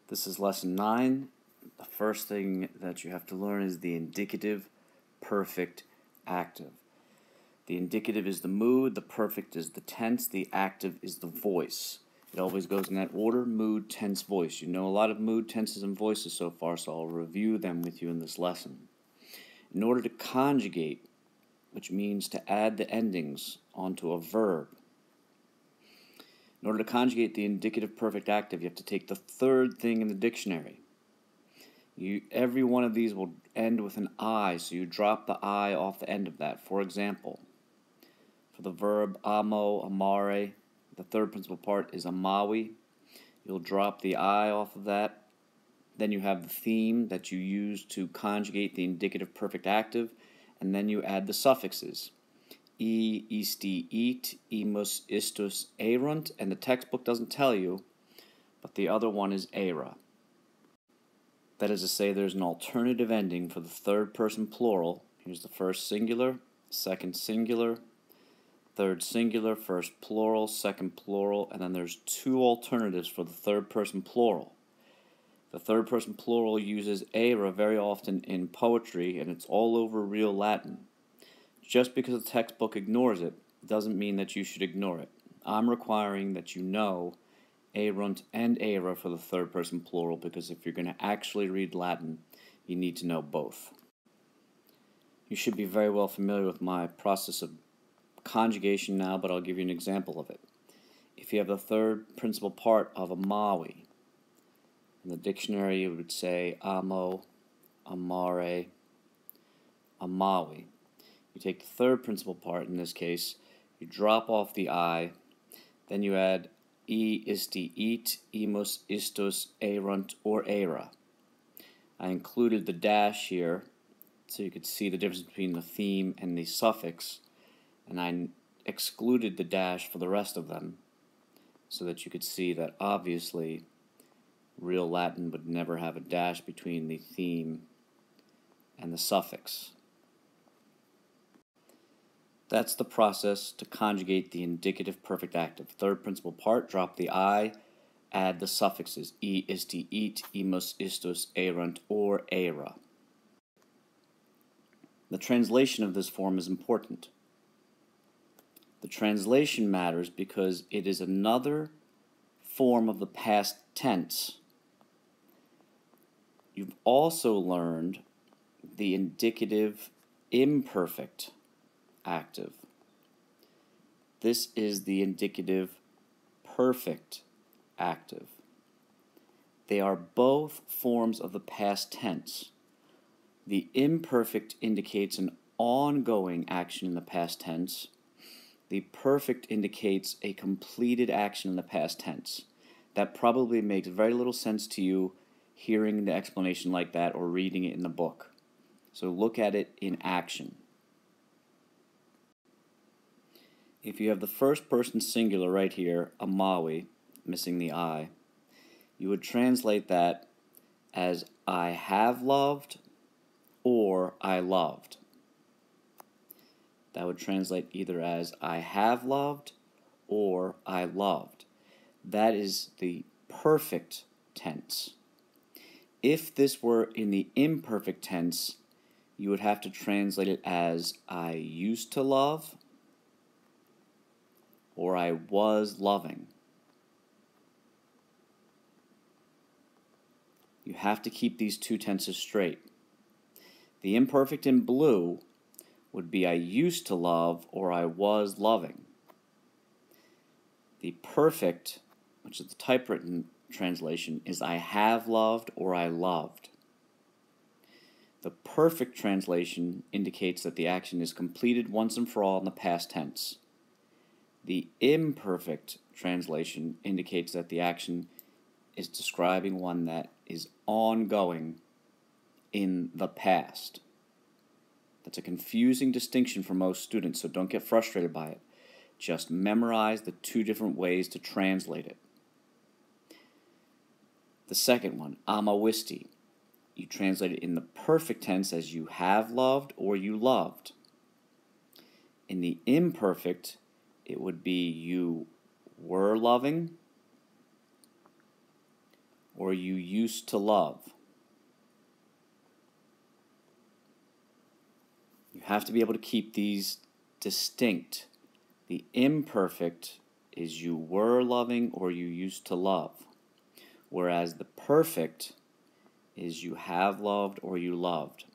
This is lesson 9. The first thing that you have to learn is the indicative perfect active. The indicative is the mood, the perfect is the tense, the active is the voice. It always goes in that order: mood, tense, voice. You know a lot of mood, tenses, and voices so far, so I'll review them with you in this lesson. In order to conjugate, which means to add the endings onto a verb, in order to conjugate the indicative perfect active, you have to take the third thing in the dictionary. Every one of these will end with an I, so you drop the I off the end of that. For example, for the verb amo, amare, the third principal part is amawi. You'll drop the I off of that. Then you have the theme that you use to conjugate the indicative perfect active, and then you add the suffixes. Isti, eat, imus, istus, erunt, and the textbook doesn't tell you, but the other one is era. That is to say, there's an alternative ending for the third person plural. Here's the first singular, second singular, third singular, first plural, second plural, and then there's two alternatives for the third person plural. The third person plural uses era very often in poetry, and it's all over real Latin. Just because the textbook ignores it doesn't mean that you should ignore it. I'm requiring that you know erunt and era for the third person plural, because if you're going to actually read Latin, you need to know both. You should be very well familiar with my process of conjugation now, but I'll give you an example of it. If you have the third principal part of amawi, in the dictionary it would say amo, amare, amawi. You take the third principal part, in this case, you drop off the I, then you add isti, eat, imus, istus, erunt, or era. I included the dash here so you could see the difference between the theme and the suffix, and I excluded the dash for the rest of them so that you could see that obviously real Latin would never have a dash between the theme and the suffix. That's the process to conjugate the indicative perfect active. Third principal part, drop the I, add the suffixes isti, eat, imus, istus, erunt, or era. The translation of this form is important. The translation matters because it is another form of the past tense. You've also learned the indicative imperfect active. This is the indicative perfect active. They are both forms of the past tense. The imperfect indicates an ongoing action in the past tense. The perfect indicates a completed action in the past tense. That probably makes very little sense to you hearing the explanation like that or reading it in the book. So look at it in action. If you have the first person singular right here, amawi, missing the I, you would translate that as I have loved or I loved. That would translate either as I have loved or I loved. That is the perfect tense. If this were in the imperfect tense, you would have to translate it as I used to love or I was loving. You have to keep these two tenses straight. The imperfect in blue would be I used to love or I was loving. The perfect, which is the typewritten translation, is I have loved or I loved. The perfect translation indicates that the action is completed once and for all in the past tense. The imperfect translation indicates that the action is describing one that is ongoing in the past. That's a confusing distinction for most students, so don't get frustrated by it. Just memorize the two different ways to translate it. The second one, amawisti. You translate it in the perfect tense as you have loved or you loved. In the imperfect, it would be you were loving or you used to love. You have to be able to keep these distinct. The imperfect is you were loving or you used to love, whereas the perfect is you have loved or you loved.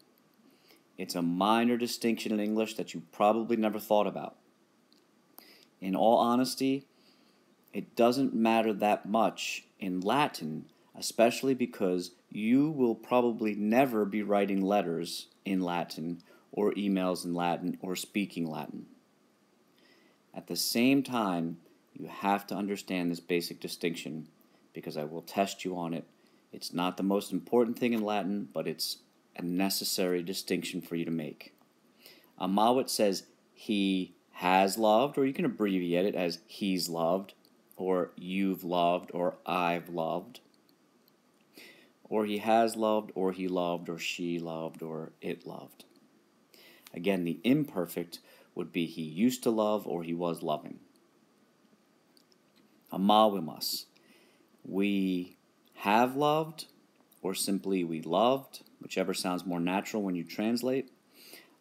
It's a minor distinction in English that you probably never thought about. In all honesty, it doesn't matter that much in Latin, especially because you will probably never be writing letters in Latin or emails in Latin or speaking Latin. At the same time, you have to understand this basic distinction because I will test you on it. It's not the most important thing in Latin, but it's a necessary distinction for you to make. Amawit says he has loved, or you can abbreviate it as he's loved, or you've loved, or I've loved. Or he has loved, or he loved, or she loved, or it loved. Again, the imperfect would be he used to love or he was loving. Amawimas. We have loved, or simply we loved, whichever sounds more natural when you translate.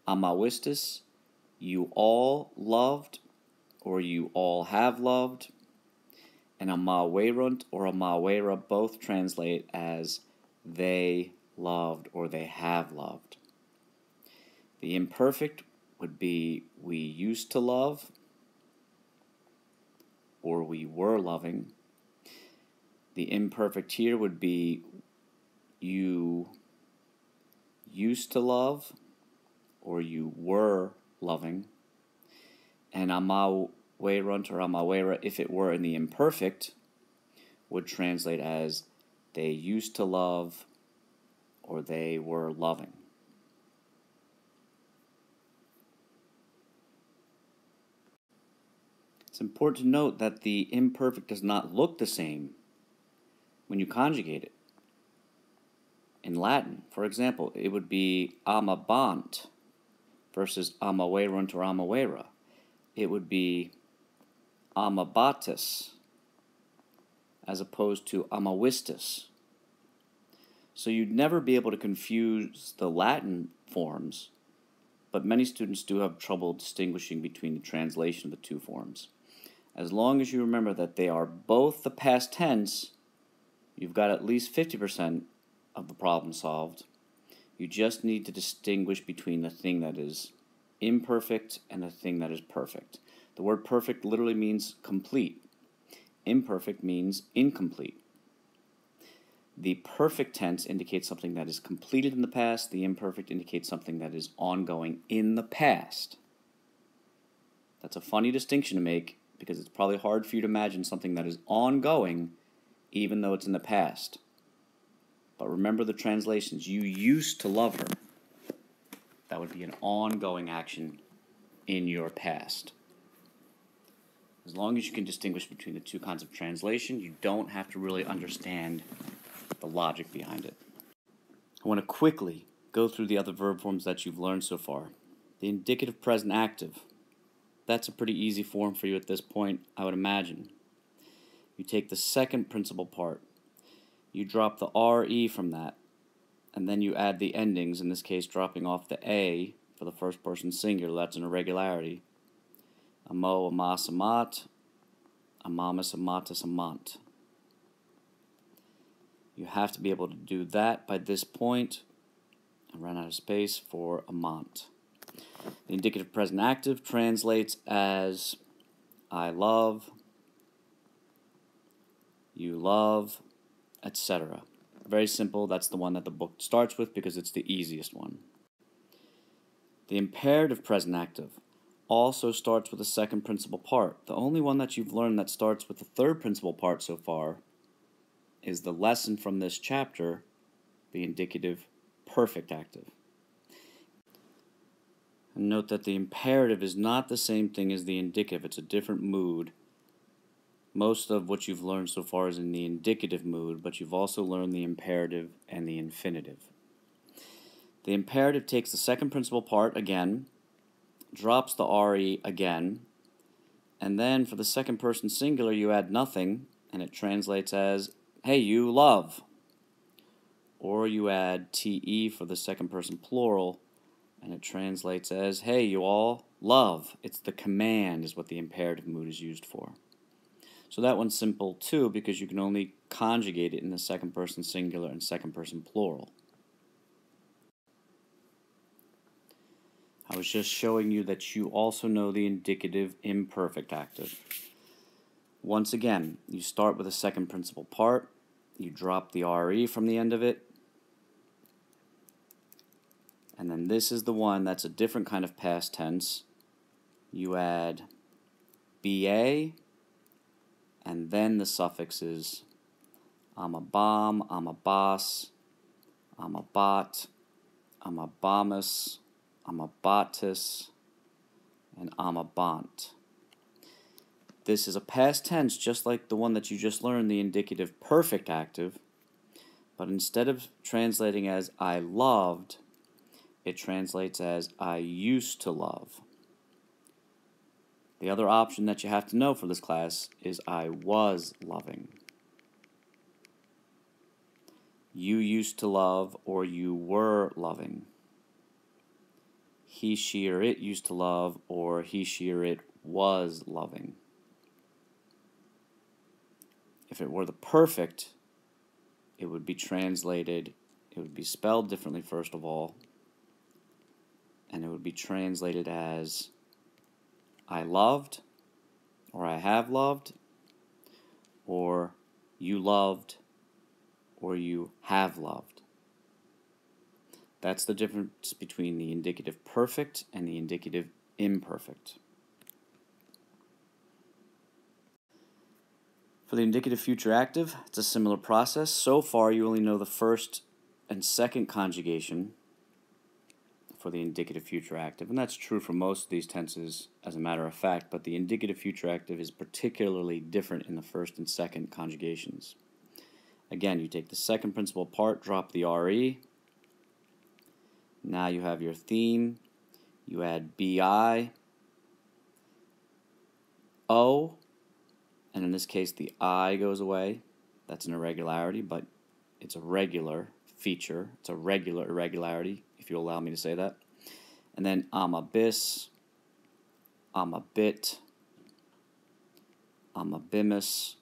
Amawistis. You all loved, or you all have loved. And amawerunt or amawera both translate as they loved or they have loved. The imperfect would be we used to love or we were loving. The imperfect here would be you used to love or you were loving. And amawerunt or amawera, if it were in the imperfect, would translate as they used to love or they were loving. It's important to note that the imperfect does not look the same when you conjugate it. In Latin, for example, it would be amabant versus amawerunt or amawera. It would be amabatis as opposed to amawistis. So you'd never be able to confuse the Latin forms, but many students do have trouble distinguishing between the translation of the two forms. As long as you remember that they are both the past tense, you've got at least 50% of the problem solved. You just need to distinguish between the thing that is imperfect and the thing that is perfect. The word perfect literally means complete. Imperfect means incomplete. The perfect tense indicates something that is completed in the past. The imperfect indicates something that is ongoing in the past. That's a funny distinction to make because it's probably hard for you to imagine something that is ongoing even though it's in the past. But remember the translations. You used to love her. That would be an ongoing action in your past. As long as you can distinguish between the two kinds of translation, you don't have to really understand the logic behind it. I want to quickly go through the other verb forms that you've learned so far. The indicative present active. That's a pretty easy form for you at this point, I would imagine. You take the second principal part. You drop the RE from that, and then you add the endings, in this case dropping off the A for the first person singular. That's an irregularity. Amo, amas, amat, amamas, amatas, amant. You have to be able to do that by this point. I ran out of space for amant. The indicative present active translates as I love, you love, etc. Very simple. That's the one that the book starts with because it's the easiest one. The imperative present active also starts with the second principal part. The only one that you've learned that starts with the third principal part so far is the lesson from this chapter, the indicative perfect active. And note that the imperative is not the same thing as the indicative. It's a different mood. Most of what you've learned so far is in the indicative mood, but you've also learned the imperative and the infinitive. The imperative takes the second principal part again, drops the RE again, and then for the second person singular you add nothing, and it translates as, hey, you love. or you add te for the second person plural, and it translates as, hey, you all, love. It's the command is what the imperative mood is used for. So that one's simple too, because you can only conjugate it in the second person singular and second person plural. I was just showing you that you also know the indicative imperfect active. Once again, you start with a second principal part, you drop the RE from the end of it, and then this is the one that's a different kind of past tense. You add BA, and then the suffixes I'm a bomb, I'm a boss, I'm a bot, I'm a bombus, I'm a botus, and I'm a bont. This is a past tense just like the one that you just learned, the indicative perfect active, but instead of translating as I loved, it translates as I used to love. The other option that you have to know for this class is I was loving. You used to love, or you were loving. He, she, or it used to love, or he, she, or it was loving. If it were the perfect, it would be translated, it would be spelled differently first of all, and it would be translated as I loved, or I have loved, or you loved, or you have loved. That's the difference between the indicative perfect and the indicative imperfect. For the indicative future active, it's a similar process. So far, you only know the first and second conjugation for the indicative future active, and that's true for most of these tenses as a matter of fact, but the indicative future active is particularly different in the first and second conjugations. Again, you take the second principal part, drop the RE. Now you have your theme. You add BI, O, and in this case the I goes away. That's an irregularity, but it's a regular feature. It's a regular irregularity, if you'll allow me to say that. And then I'm a bis, I'm a bit, I'm a bimus,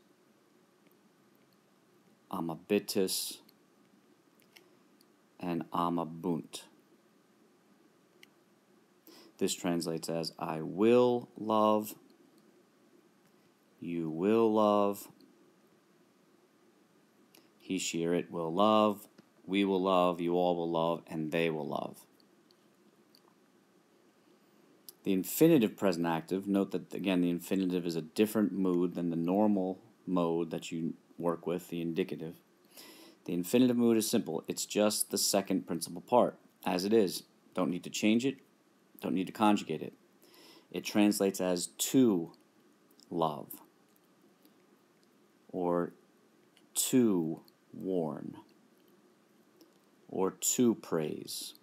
I'm a bitus, and I'm a bunt. This translates as I will love, you will love, he, she, or it will love, we will love, you all will love, and they will love. The infinitive present active, note that again the infinitive is a different mood than the normal mode that you work with, the indicative. The infinitive mood is simple. It's just the second principal part, as it is. Don't need to change it, don't need to conjugate it. It translates as to love, or to warn, or to praise.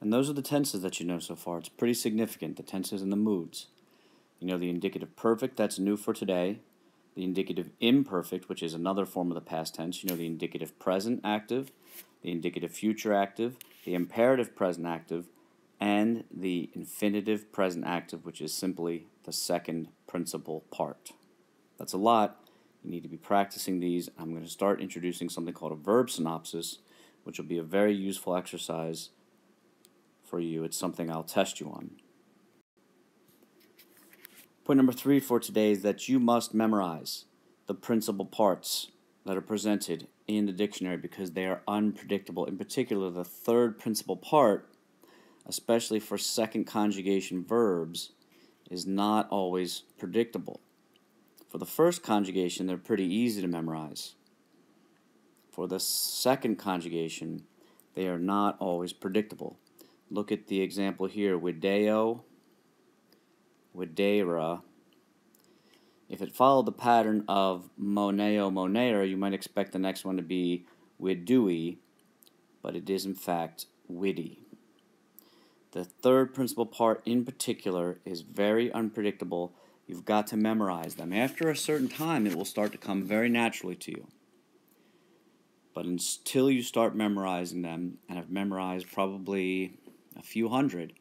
And those are the tenses that you know so far. It's pretty significant, the tenses and the moods. You know the indicative perfect, that's new for today. The indicative imperfect, which is another form of the past tense. You know the indicative present active, the indicative future active, the imperative present active, and the infinitive present active, which is simply the second principal part. That's a lot. You need to be practicing these. I'm going to start introducing something called a verb synopsis, which will be a very useful exercise for you. It's something I'll test you on. Point number 3 for today is that you must memorize the principal parts that are presented in the dictionary because they are unpredictable. In particular, the third principal part, especially for second conjugation verbs, is not always predictable. For the first conjugation, they're pretty easy to memorize. For the second conjugation, they are not always predictable. Look at the example here, video, videra. If it followed the pattern of moneo, monera, you might expect the next one to be widui, but it is in fact witty. The third principal part in particular is very unpredictable You've got to memorize them. After a certain time, it will start to come very naturally to you. But until you start memorizing them, and have memorized probably a few hundred,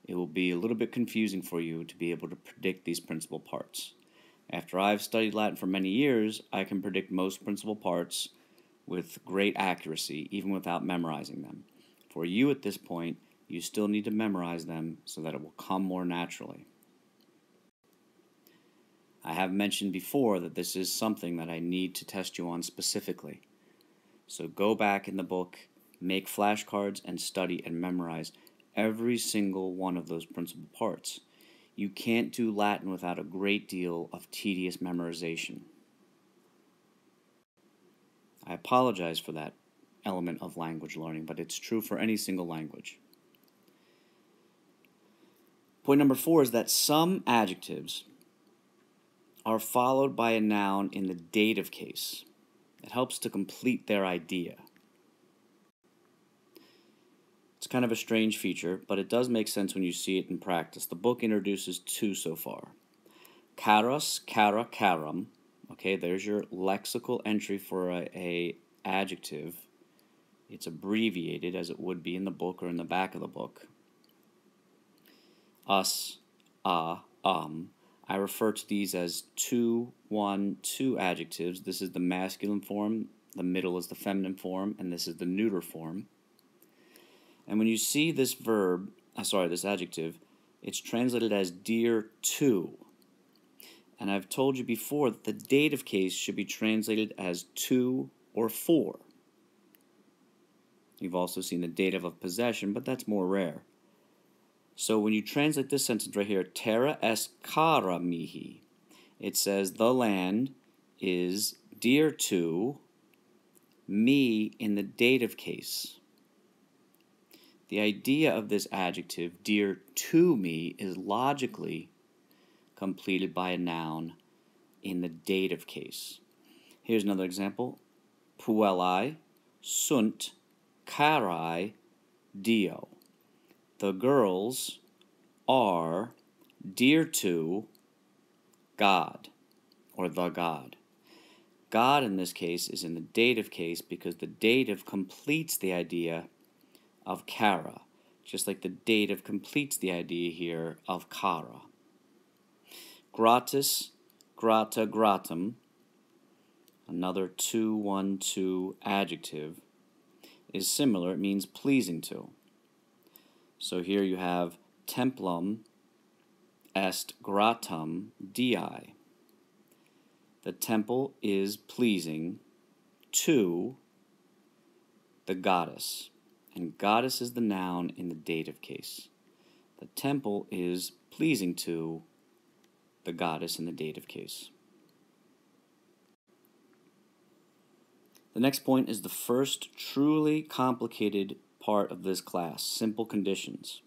it will be a little bit confusing for you to be able to predict these principal parts. After I've studied Latin for many years, I can predict most principal parts with great accuracy, even without memorizing them. For you at this point, you still need to memorize them so that it will come more naturally. I have mentioned before that this is something that I need to test you on specifically. So go back in the book, make flashcards, and study and memorize every single one of those principal parts. You can't do Latin without a great deal of tedious memorization. I apologize for that element of language learning, but it's true for any single language. Point number 4 is that some adjectives are followed by a noun in the dative case. It helps to complete their idea. It's kind of a strange feature, but it does make sense when you see it in practice. The book introduces 2 so far. Caros, cara, carum. Okay, there's your lexical entry for a adjective. It's abbreviated as it would be in the book or in the back of the book. Us, I refer to these as 2, 1, 2 adjectives. This is the masculine form, the middle is the feminine form, and this is the neuter form. And when you see this this adjective, it's translated as dear to. And I've told you before that the dative case should be translated as to or for. You've also seen the dative of possession, but that's more rare. So when you translate this sentence right here, terra est cara mihi, it says the land is dear to me in the dative case. The idea of this adjective, dear to me, is logically completed by a noun in the dative case. Here's another example. Puellae sunt carae Dio. The girls are dear to God, or the God. God in this case is in the dative case because the dative completes the idea of cara, just like the dative completes the idea here of cara. Gratis, grata, gratum, another 2, 1, 2 adjective, is similar. It means pleasing to. So here you have templum est gratum Dei. The temple is pleasing to the goddess. And goddess is the noun in the dative case. The temple is pleasing to the goddess in the dative case. The next point is the first truly complicated part of this class, simple conditions.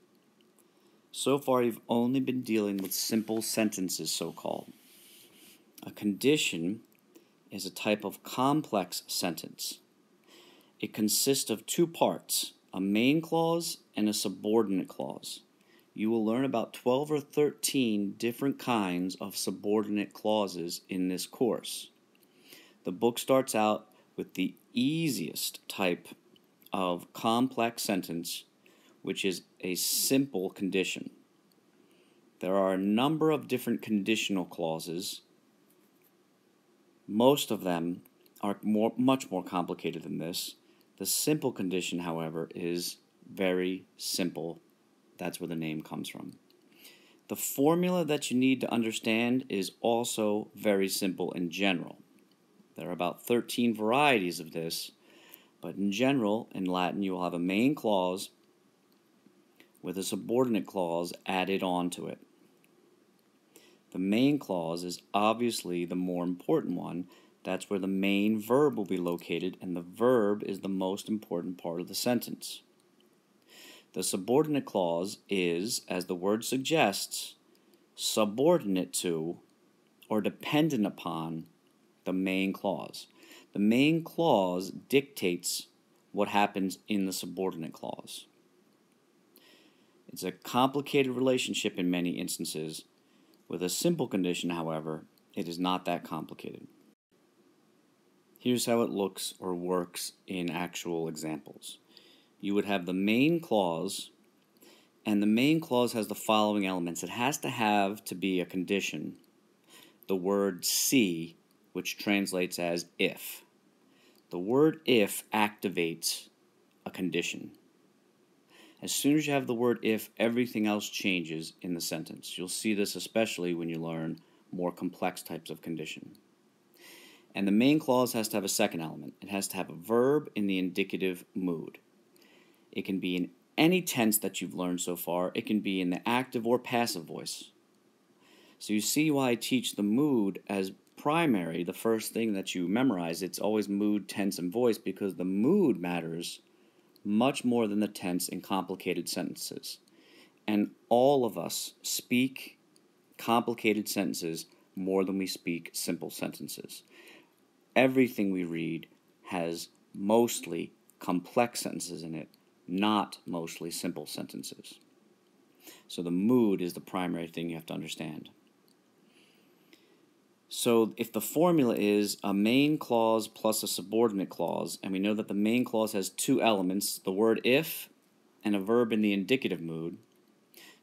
So far you've only been dealing with simple sentences, so-called. A condition is a type of complex sentence. It consists of 2 parts, a main clause and a subordinate clause. You will learn about 12 or 13 different kinds of subordinate clauses in this course. The book starts out with the easiest type of complex sentence, which is a simple condition. There are a number of different conditional clauses. Most of them are much more complicated than this. The simple condition, however, is very simple. That's where the name comes from. The formula that you need to understand is also very simple in general. There are about 13 varieties of this, but in general, in Latin, you will have a main clause with a subordinate clause added onto it. The main clause is obviously the more important one. That's where the main verb will be located, and the verb is the most important part of the sentence. The subordinate clause is, as the word suggests, subordinate to or dependent upon the main clause. The main clause dictates what happens in the subordinate clause. It's a complicated relationship in many instances, With a simple condition, however, it is not that complicated. Here's how it looks or works in actual examples. You would have the main clause, and the main clause has the following elements. It has to be a condition. The word see, which translates as if. The word if activates a condition. As soon as you have the word if, everything else changes in the sentence. You'll see this especially when you learn more complex types of condition. And the main clause has to have a second element. It has to have a verb in the indicative mood. It can be in any tense that you've learned so far. It can be in the active or passive voice. So you see why I teach the mood as primary, the first thing that you memorize. It's always mood, tense, and voice, because the mood matters much more than the tense in complicated sentences. And all of us speak complicated sentences more than we speak simple sentences. Everything we read has mostly complex sentences in it, not mostly simple sentences. So the mood is the primary thing you have to understand. So if the formula is a main clause plus a subordinate clause, and we know that the main clause has two elements, the word if and a verb in the indicative mood,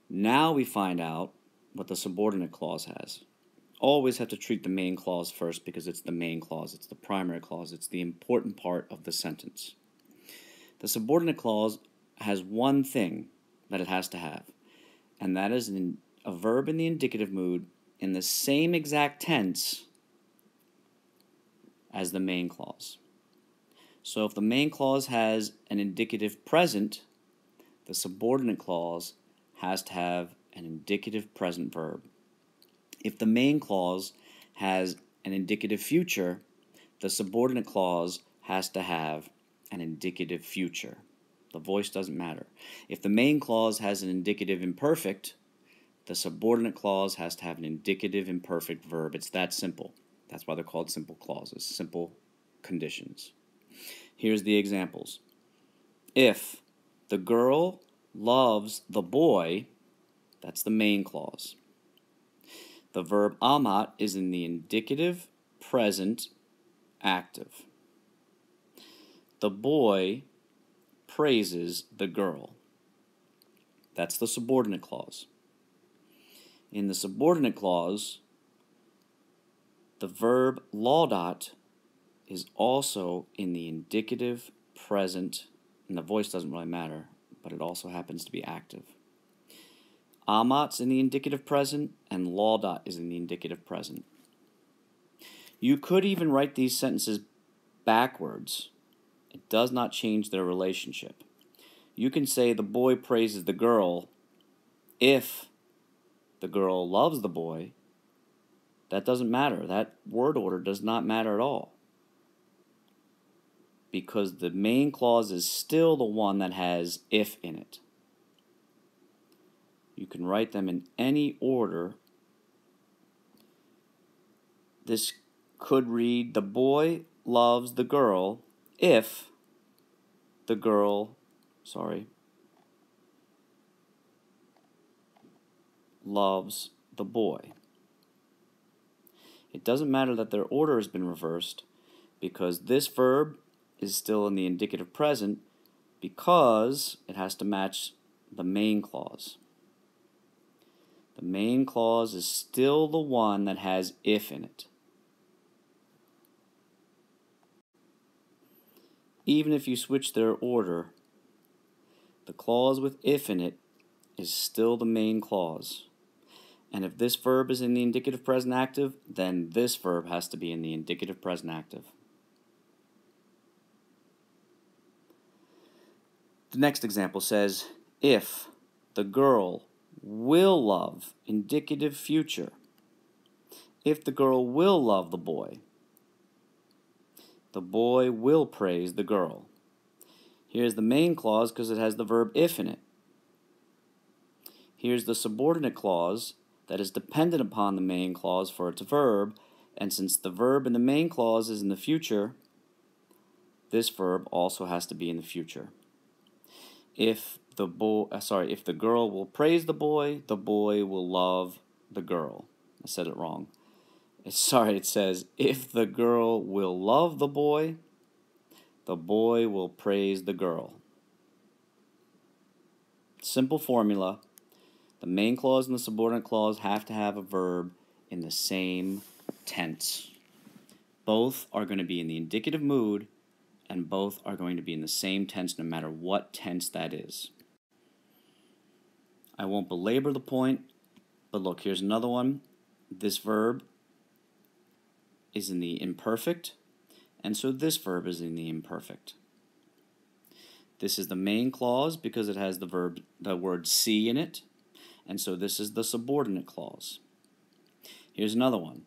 now we find out what the subordinate clause has. Always have to treat the main clause first because it's the main clause, it's the primary clause, it's the important part of the sentence. The subordinate clause has one thing that it has to have, and that is a verb in the indicative mood in the same exact tense as the main clause. So if the main clause has an indicative present, the subordinate clause has to have an indicative present verb. If the main clause has an indicative future, the subordinate clause has to have an indicative future. The voice doesn't matter. If the main clause has an indicative imperfect, the subordinate clause has to have an indicative imperfect verb. It's that simple. That's why they're called simple clauses, simple conditions. Here's the examples. If the girl loves the boy, that's the main clause. The verb amat is in the indicative present active. The boy praises the girl. That's the subordinate clause. In the subordinate clause, the verb laudat is also in the indicative present, and the voice doesn't really matter, but it also happens to be active. Amat's in the indicative present, and laudat is in the indicative present. You could even write these sentences backwards. It does not change their relationship. You can say the boy praises the girl if the girl loves the boy. That doesn't matter. That word order does not matter at all, because the main clause is still the one that has if in it. You can write them in any order. This could read, the boy loves the girl if the girl, loves the boy. It doesn't matter that their order has been reversed, because this verb is still in the indicative present because it has to match the main clause. The main clause is still the one that has if in it. Even if you switch their order, the clause with if in it is still the main clause. And if this verb is in the indicative present active, then this verb has to be in the indicative present active. The next example says, if the girl will love, indicative future. If the girl will love the boy will praise the girl. Here's the main clause because it has the verb if in it. Here's the subordinate clause that is dependent upon the main clause for its verb, and since the verb in the main clause is in the future, this verb also has to be in the future. If the girl will praise the boy will love the girl. I said it wrong. It says, if the girl will love the boy will praise the girl. Simple formula. The main clause and the subordinate clause have to have a verb in the same tense. Both are going to be in the indicative mood, and both are going to be in the same tense no matter what tense that is. I won't belabor the point, but look, here's another one. This verb is in the imperfect, and so this verb is in the imperfect. This is the main clause because it has the word see in it, and so this is the subordinate clause. Here's another one.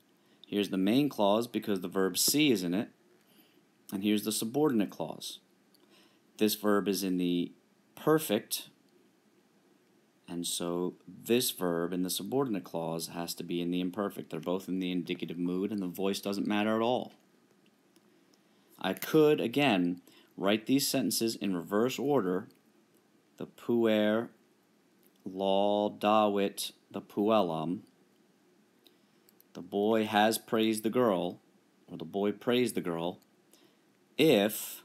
Here's the main clause because the verb see is in it, and here's the subordinate clause. This verb is in the perfect, and so this verb in the subordinate clause has to be in the imperfect. They're both in the indicative mood, and the voice doesn't matter at all. I could, again, write these sentences in reverse order. The puer laudavit the puellam. The boy has praised the girl, or the boy praised the girl, if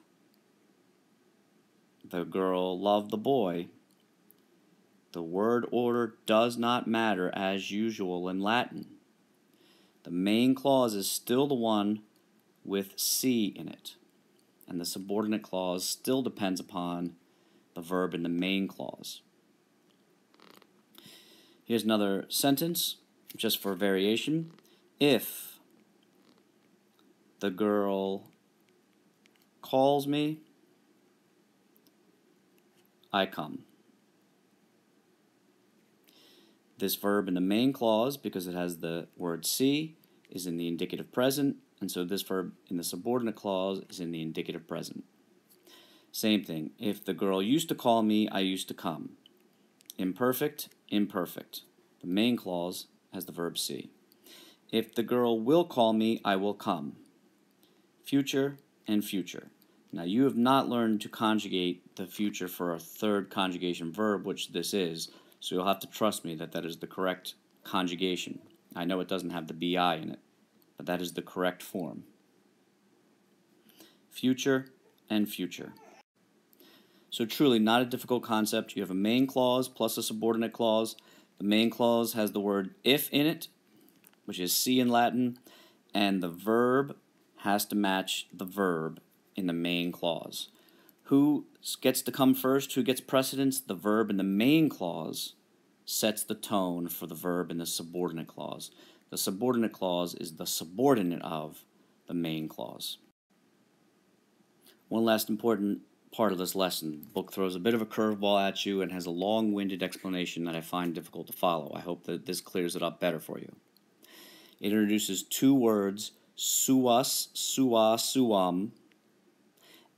the girl loved the boy. The word order does not matter as usual in Latin. The main clause is still the one with see in it, and the subordinate clause still depends upon the verb in the main clause. Here's another sentence, just for variation. If the girl calls me, I come. This verb in the main clause, because it has the word see, is in the indicative present, and so this verb in the subordinate clause is in the indicative present. Same thing. If the girl used to call me, I used to come. Imperfect, imperfect. The main clause has the verb see. If the girl will call me, I will come. Future and future. Now you have not learned to conjugate the future for a third conjugation verb, which this is, so you'll have to trust me that that is the correct conjugation. I know it doesn't have the bi in it, but that is the correct form. Future and future. So truly not a difficult concept. You have a main clause plus a subordinate clause. The main clause has the word if in it, which is see in Latin, and the verb has to match the verb in the main clause. Who gets to come first? Who gets precedence? The verb in the main clause sets the tone for the verb in the subordinate clause. The subordinate clause is the subordinate of the main clause. One last important part of this lesson. The book throws a bit of a curveball at you and has a long-winded explanation that I find difficult to follow. I hope that this clears it up better for you. It introduces two words, suas, sua, suam,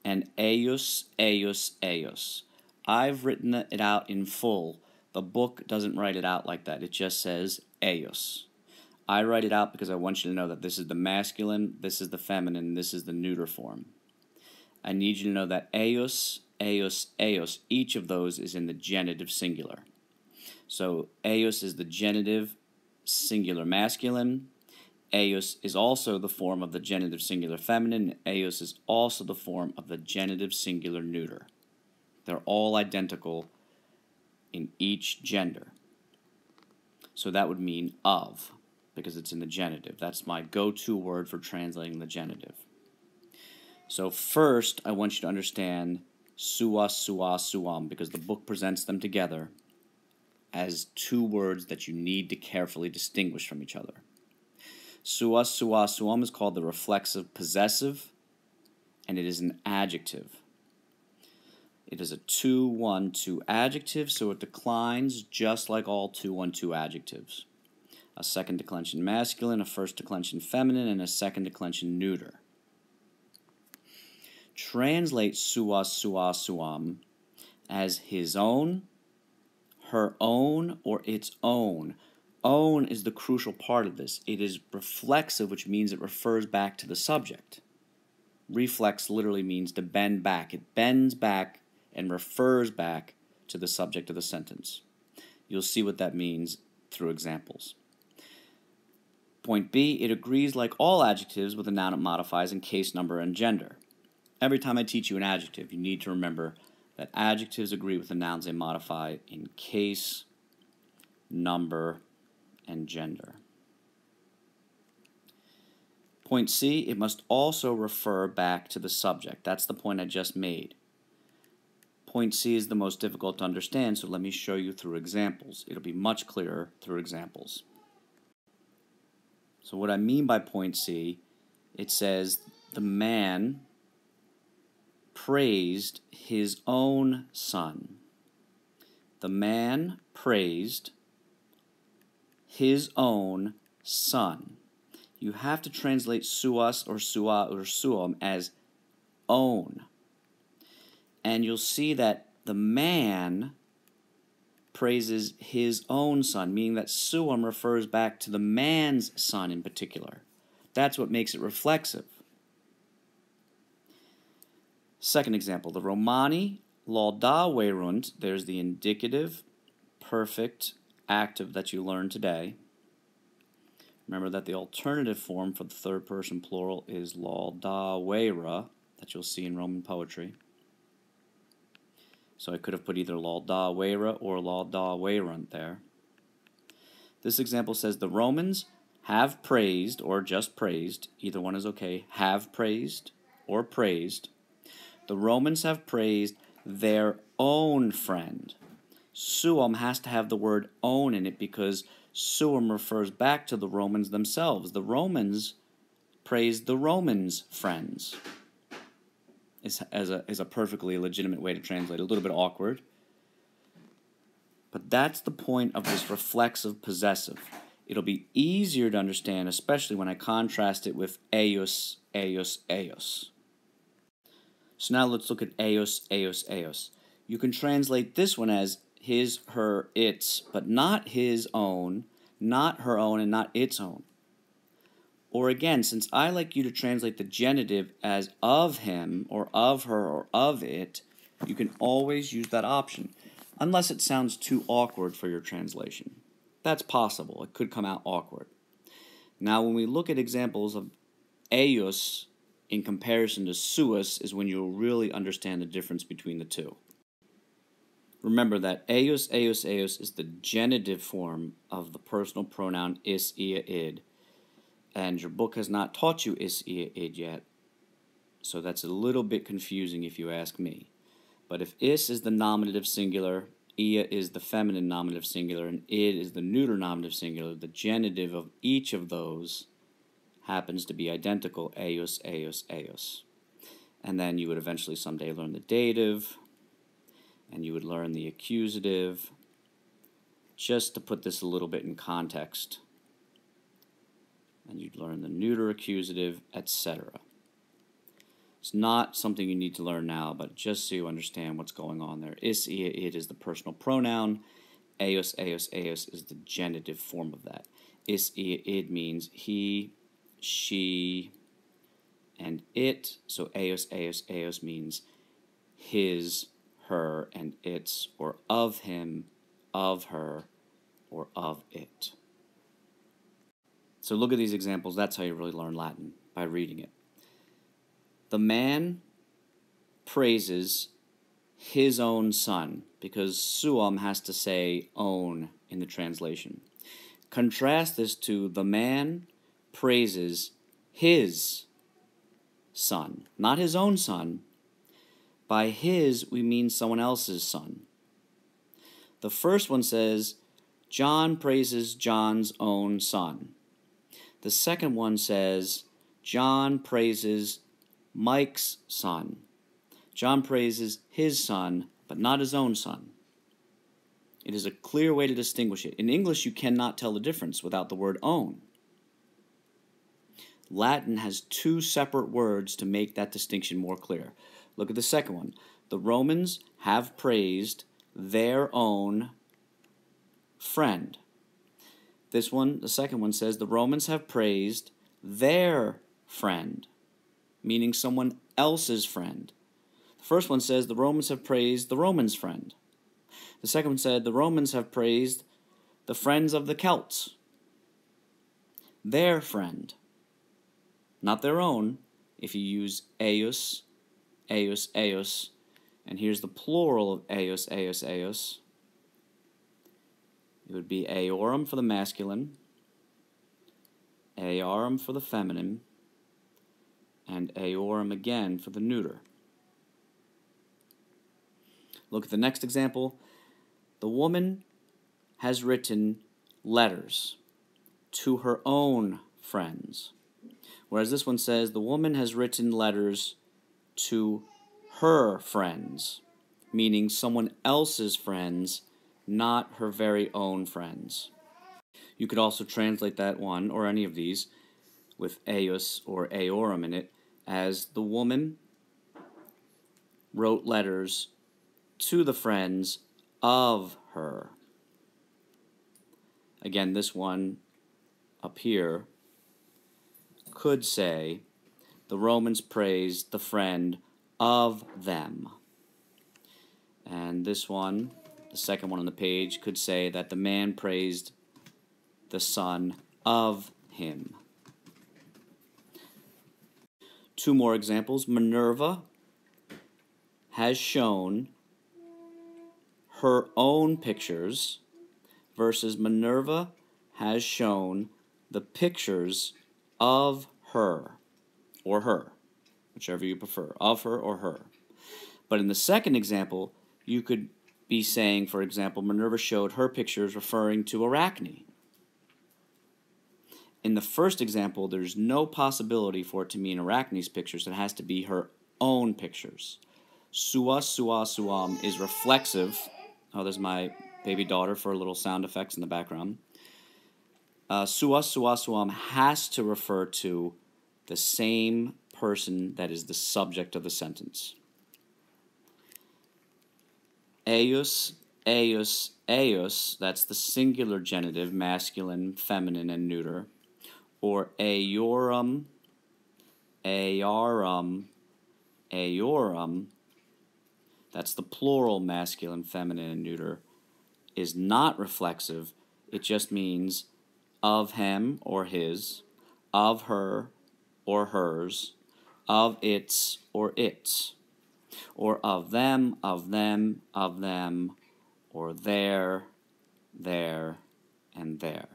and eius, eius, eius. I've written it out in full. The book doesn't write it out like that. It just says eius. I write it out because I want you to know that this is the masculine, this is the feminine, this is the neuter form. I need you to know that eius, eius, eius, each of those is in the genitive singular. So eius is the genitive singular masculine. Eius is also the form of the genitive singular feminine. Eius is also the form of the genitive singular neuter. They're all identical in each gender. So that would mean of, because it's in the genitive. That's my go-to word for translating the genitive. So first, I want you to understand sua, sua, suam, because the book presents them together as two words that you need to carefully distinguish from each other. Sua, sua, suam is called the reflexive possessive, and it is an adjective. It is a 2-1-2 adjective, so it declines just like all 2-1-2 adjectives. A second declension masculine, a first declension feminine, and a second declension neuter. Translate sua, sua, suam as his own, her own, or its own. Own is the crucial part of this. It is reflexive, which means it refers back to the subject. Reflex literally means to bend back. It bends back and refers back to the subject of the sentence. You'll see what that means through examples. Point B, it agrees like all adjectives with the noun it modifies in case, number, and gender. Every time I teach you an adjective, you need to remember that adjectives agree with the nouns they modify in case, number, and gender. Point C, it must also refer back to the subject. That's the point I just made. Point C is the most difficult to understand, so let me show you through examples. It'll be much clearer through examples. So what I mean by point C, it says the man praised his own son. The man praised his own son. You have to translate suas or sua or suam as own. And you'll see that the man praises his own son, meaning that suam refers back to the man's son in particular. That's what makes it reflexive. Second example, the Romani laudaverunt, there's the indicative, perfect, active that you learned today. Remember that the alternative form for the third person plural is laudavera, that you'll see in Roman poetry. So I could have put either laudavera or laudaverunt there. This example says the Romans have praised, or just praised, either one is okay, have praised or praised. The Romans have praised their own friend. Suum has to have the word own in it because suum refers back to the Romans themselves. The Romans praised the Romans' friends. Is a perfectly legitimate way to translate. A little bit awkward. But that's the point of this reflexive possessive. It'll be easier to understand, especially when I contrast it with eos, eos, eos. So now let's look at eos, eos, eos. You can translate this one as his, her, its, but not his own, not her own, and not its own. Or again, since I like you to translate the genitive as of him, or of her, or of it, you can always use that option, unless it sounds too awkward for your translation. That's possible. It could come out awkward. Now, when we look at examples of eos in comparison to suus is when you'll really understand the difference between the two. Remember that eos, eos, eos is the genitive form of the personal pronoun is, ia, id. And your book has not taught you is, ia, id yet, so that's a little bit confusing if you ask me. But if is the nominative singular, ia is the feminine nominative singular, and id is the neuter nominative singular, the genitive of each of those happens to be identical, eos, eos, eos. And then you would eventually someday learn the dative, and you would learn the accusative, just to put this a little bit in context. And you'd learn the neuter accusative, etc. It's not something you need to learn now, but just so you understand what's going on there. Is, ia, id is the personal pronoun. Eos, eos, eos is the genitive form of that. Is, ia, id means he, she, and it. So eos, eos, eos means his, her, and its, or of him, of her, or of it. So look at these examples. That's how you really learn Latin, by reading it. The man praises his own son, because suum has to say own in the translation. Contrast this to the man praises his son, not his own son. By his, we mean someone else's son. The first one says, John praises John's own son. The second one says, John praises Mike's son. John praises his son, but not his own son. It is a clear way to distinguish it. In English, you cannot tell the difference without the word own. Latin has two separate words to make that distinction more clear. Look at the second one. The Romans have praised their own friend. This one, the second one says, the Romans have praised their friend, meaning someone else's friend. The first one says, the Romans have praised the Romans' friend. The second one said, the Romans have praised the friends of the Celts. their friend. Not their own. If you use eios, eios, eios, and here's the plural of eios, eios, eios, it would be eorum for the masculine, eorum for the feminine, and eorum again for the neuter. Look at the next example. The woman has written letters to her own friends. Whereas this one says the woman has written letters to her friends, meaning someone else's friends, not her very own friends. You could also translate that one, or any of these, with eios or eorum in it, as the woman wrote letters to the friends of her. Again, this one up here could say the Romans praised the friend of them. And this one, the second one on the page, could say that the man praised the son of him. Two more examples. Minerva has shown her own pictures versus Minerva has shown the pictures of her, or her, whichever you prefer, of her or her. But in the second example, you could be saying, for example, Minerva showed her pictures referring to Arachne. In the first example, there's no possibility for it to mean Arachne's pictures. It has to be her own pictures. Sua, sua, suam is reflexive. Oh, there's my baby daughter for little sound effects in the background. Sua, sua, suam has to refer to the same person that is the subject of the sentence. Eios, eios, eios, that's the singular genitive, masculine, feminine, and neuter. Or eorum, earum, eorum, that's the plural, masculine, feminine, and neuter, is not reflexive. It just means of him or his, of her or hers, of its or its, or of them, of them, of them, or there, and there.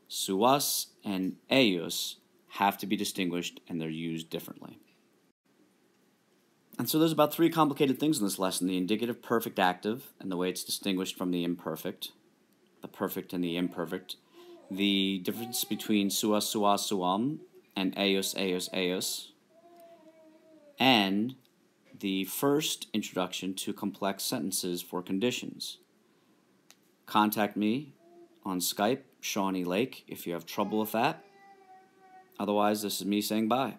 Suas and eios have to be distinguished, and they're used differently. And so there's about three complicated things in this lesson: the indicative perfect active and the way it's distinguished from the imperfect, the perfect and the imperfect, the difference between sua, sua, suam, and eios, eios, eios, and the first introduction to complex sentences for conditions. Contact me on Skype, Shawnee Lake, if you have trouble with that. Otherwise, this is me saying bye.